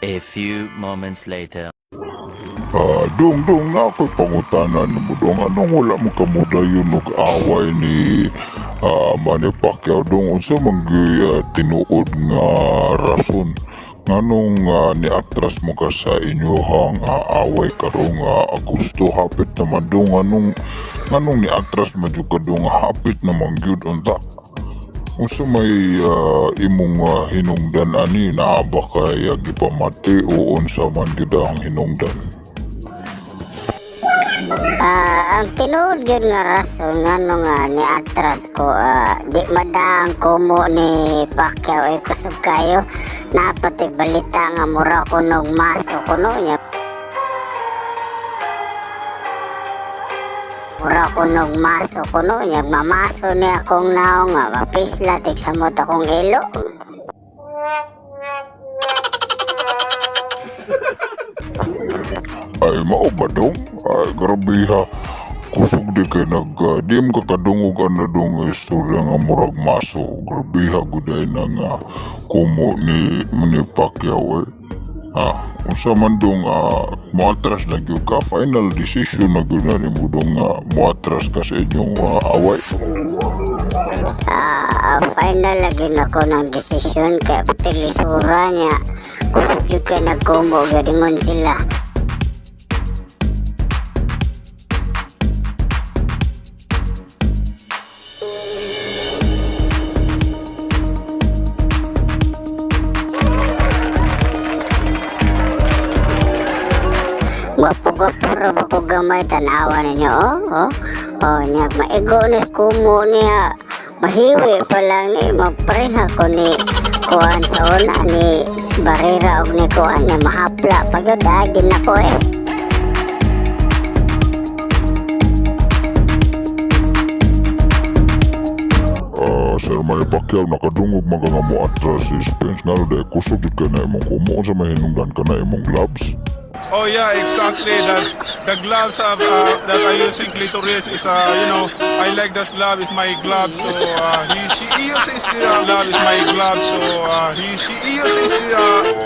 A few moments later. Dong, na ako'y pangutanan mo dong. Anong wala mo kamudayon away ni Manny Pacquiao dong? Unsa man tinuod nga rason nganong niatras mo ka sa inyohang away karong Agosto hapit naman dong nganong niatras mo jud ka dong hapit naman gyud unta. Unsa may imong hinungdan ani naa ba kay gipamati o unsa man gyud ang hinungdan? Ang tinuod yun nga rason nga niatras ko di madaang kumo ni Pacquiao ay kusog kayo napati balita nga mura kunog maso kuno niya mura kunog maso kuno niya mamaso niya akong naong nga mapislatik sa moto kong ilo. Ay mao ba dong? Ay grabe ha. Kusog di kay di mo kakadungog na dong istorya nga murag maso. Grabe ha guday na nga kumo ni Pacquiao unsa man dong moatras na gyud ka final decision na gyud na mo dong moatras ka sa inyong away. Final lagi na ko ng desisyon kaya patilisura niya kusog yun kaya nagkumo gadingon sila. Gwapo-gwapo rin ako gamay tanawa ninyo niya maigo ni kumo niya mahiwi pa lang ni magpreha ko ni kuan sa una ni Barrera og ni kuan ni mahapla pagod agin ako Sir Manny Pacquiao nakadungog mga nga mo atras si Spence nga dahil kusog jud ka na imong kumo sa mahinungdan ka na imong gloves. Oh yeah, exactly. The gloves that are using clitoris is I like that glove is my glove. So he uses glove is my glove. So he uses on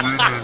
glove.